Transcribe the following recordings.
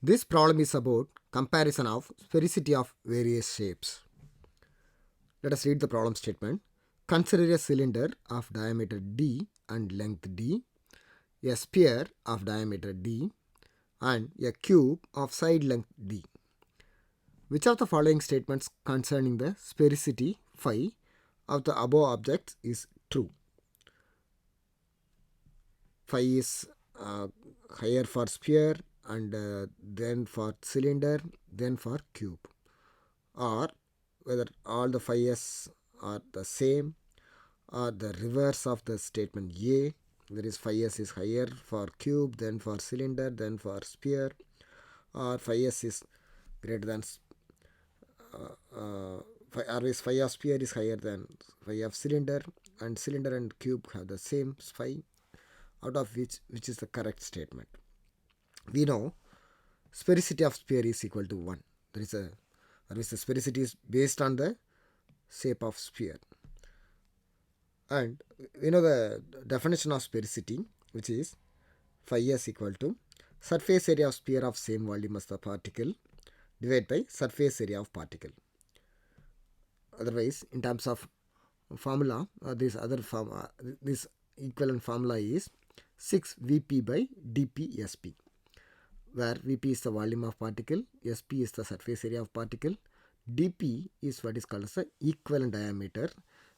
This problem is about comparison of sphericity of various shapes. Let us read the problem statement. Consider a cylinder of diameter d and length d, a sphere of diameter d, and a cube of side length d. Which of the following statements concerning the sphericity phi of the above objects is true? Phi is higher for sphere and then for cylinder, then for cube. Or whether all the phi's are the same or the reverse of the statement A. That is phi s is higher for cube, then for cylinder, then for sphere, or phi s is greater than always phi of sphere is higher than phi of cylinder, and cylinder and cube have the same phi, out of which is the correct statement. We know sphericity of sphere is equal to 1. There is a always the sphericity is based on the shape of sphere. And we know the definition of sphericity, which is phi s equal to surface area of sphere of same volume as the particle divided by surface area of particle. Otherwise, in terms of formula, this equivalent formula is 6 Vp by DpSp, where Vp is the volume of particle, Sp is the surface area of particle, dp is what is called as the equivalent diameter,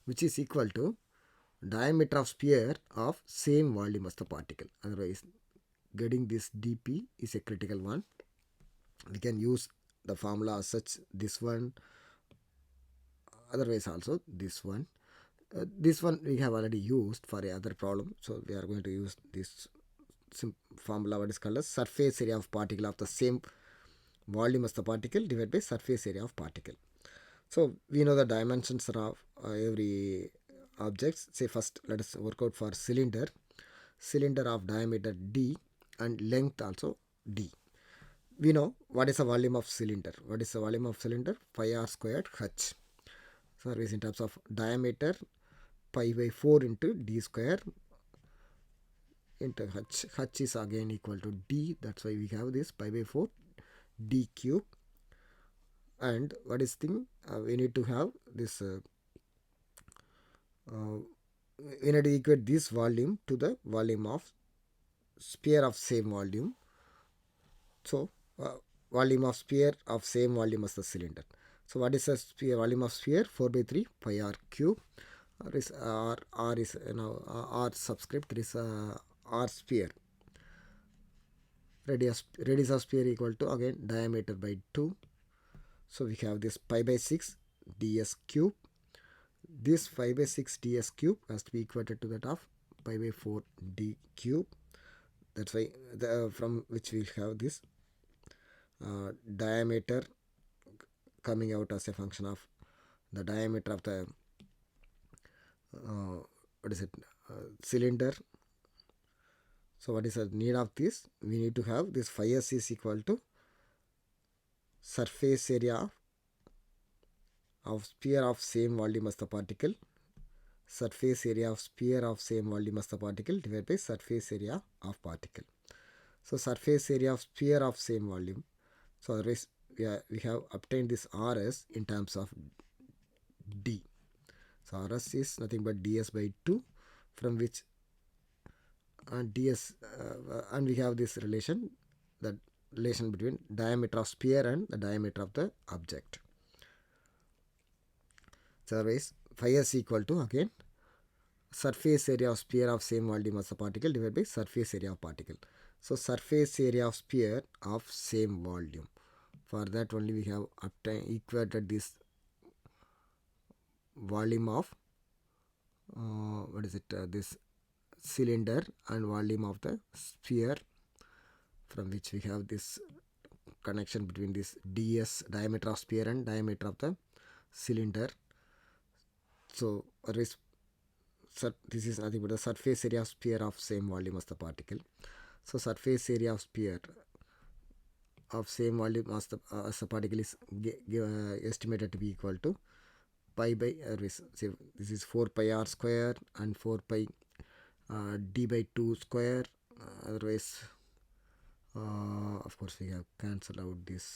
which is equal to diameter of sphere of same volume as the particle. Otherwise, getting this dp is a critical one. We can use the formula as such, this one, otherwise also this one. This one we have already used for a other problem, so we are going to use this formula, what is called as surface area of particle of the same volume as the particle divided by surface area of particle. So we know the dimensions of every objects. Say first let us work out for cylinder of diameter d and length also d. We know what is the volume of cylinder. What is the volume of cylinder? Pi r squared h. So is in terms of diameter, pi by 4 into d square into h. H is again equal to d. That's why we have this pi by 4 d cube. And what is thing? We need to have this. We need to equate this volume to the volume of sphere of same volume. So volume of sphere of same volume as the cylinder. So what is the sphere volume of sphere? 4 by 3 pi r cube. R is r subscript. There is r sphere. Radius of sphere equal to again diameter by 2. So we have this pi by 6 ds cube. This 5 by 6 ds cube has to be equated to that of pi by 4 d cube. That's why from which we have this diameter coming out as a function of the diameter of the cylinder. So what is the need of this? We need to have this phi s is equal to surface area of sphere of same volume as the particle, surface area of sphere of same volume as the particle divided by surface area of particle. So surface area of sphere of same volume. So otherwise we have obtained this rs in terms of d. So rs is nothing but ds by 2, from which ds and we have this relation, the relation between diameter of sphere and the diameter of the object. So otherwise phi s equal to again surface area of sphere of same volume as the particle divided by surface area of particle. So surface area of sphere of same volume. For that only we have equated this volume of this cylinder and volume of the sphere, from which we have this connection between this ds diameter of sphere and diameter of the cylinder. So this is nothing but the surface area of sphere of same volume as the particle. So surface area of sphere of same volume as the particle is estimated to be equal to pi by this is 4 pi r square and 4 pi d by 2 square. Otherwise of course we have cancelled out this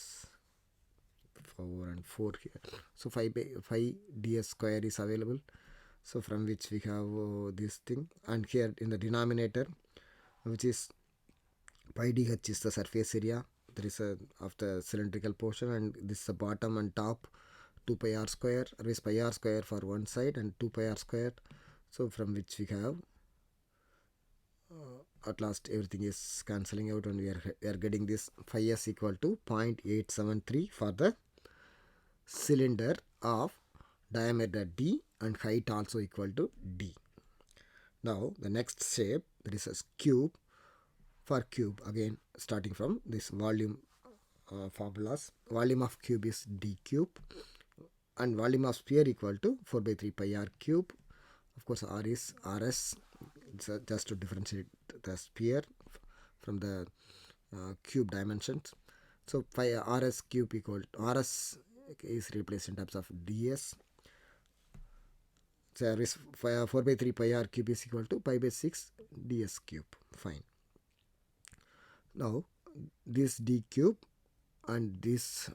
4 and 4 here. So 5 ds square is available. So from which we have this thing, and here in the denominator, which is pi dh is the surface area. There is a of the cylindrical portion, and this is the bottom and top 2 pi r square, or is pi r square for one side and 2 pi r square. So from which we have at last everything is cancelling out, and we are getting this phi s equal to 0.873 for the cylinder of diameter d and height also equal to d. Now the next shape, there is a cube. For cube, again starting from this volume formulas, volume of cube is d cube, and volume of sphere equal to 4 by 3 pi r cube. Of course r is rs. It's just to differentiate the sphere from the cube dimensions. So pi rs cube equal to rs is replaced in terms of ds. So 4 by 3 pi r cube is equal to pi by 6 ds cube. Fine. Now this d cube and this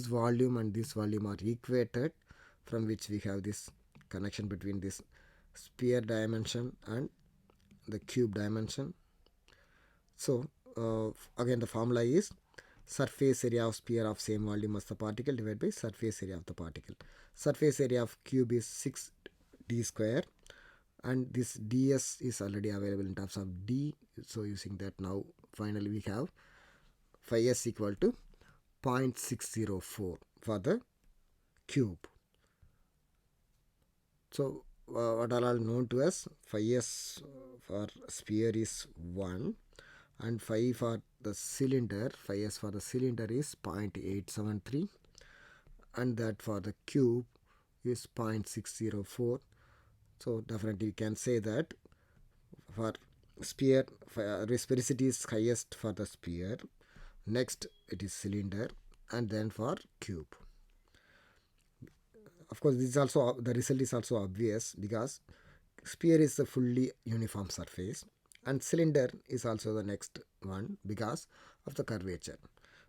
volume and this volume are equated, from which we have this connection between this sphere dimension and the cube dimension. So again the formula is surface area of sphere of same volume as the particle divided by surface area of the particle. Surface area of cube is 6d square, and this ds is already available in terms of d. So using that, now finally we have phi s equal to 0.604 for the cube. So what are all known to us? Phi s for sphere is 1, and phi for the cylinder, phi s for the cylinder is 0.873, and that for the cube is 0.604. So definitely we can say that for sphere, sphericity is highest for the sphere, next it is cylinder, and then for cube. Of course this is also, the result is also obvious, because sphere is a fully uniform surface and cylinder is also the next one because of the curvature,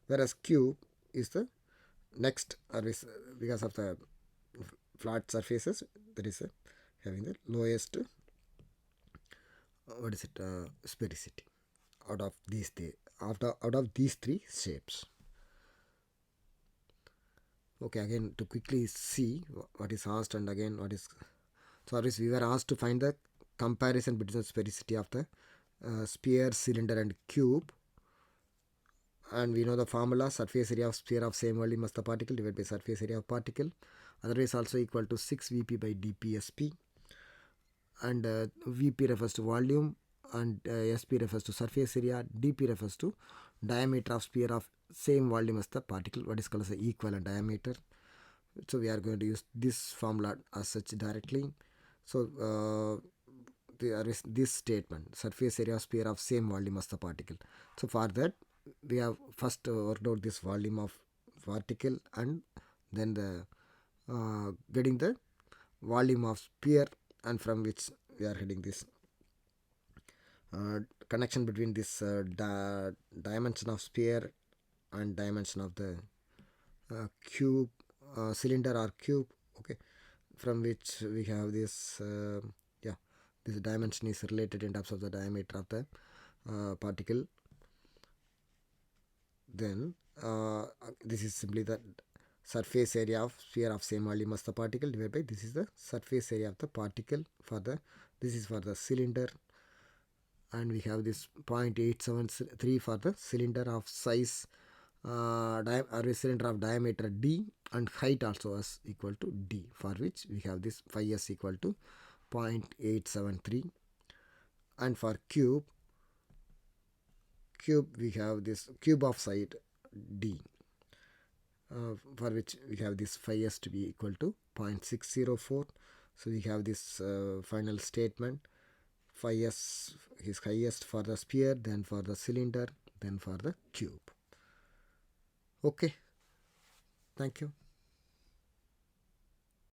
whereas cube is the next, because of the flat surfaces, that is having the lowest sphericity out of these three shapes. Okay, again to quickly see what is asked, and again what is, so we were asked to find the comparison between the sphericity of the sphere, cylinder and cube, and we know the formula: surface area of sphere of same volume as the particle divided by surface area of particle, otherwise also equal to 6 Vp by DpSp, and Vp refers to volume, and Sp refers to surface area, dp refers to diameter of sphere of same volume as the particle, what is called as the equivalent diameter. So we are going to use this formula as such directly. So there is this statement: surface area of sphere of same volume as the particle. So for that we have first worked out this volume of particle, and then the getting the volume of sphere, and from which we are heading this connection between this dimension of sphere and dimension of the cube, cylinder or cube. Okay, from which we have this this dimension is related in terms of the diameter of the particle. Then this is simply the surface area of sphere of same volume as the particle divided by, this is the surface area of the particle for the, this is for the cylinder, and we have this 0.873 for the cylinder of size cylinder of diameter d, and height also is equal to d, for which we have this phi s equal to 0.873, and for cube we have this cube of side d, for which we have this phi s to be equal to 0.604. So we have this final statement: phi s is highest for the sphere, then for the cylinder, then for the cube. Okay, thank you.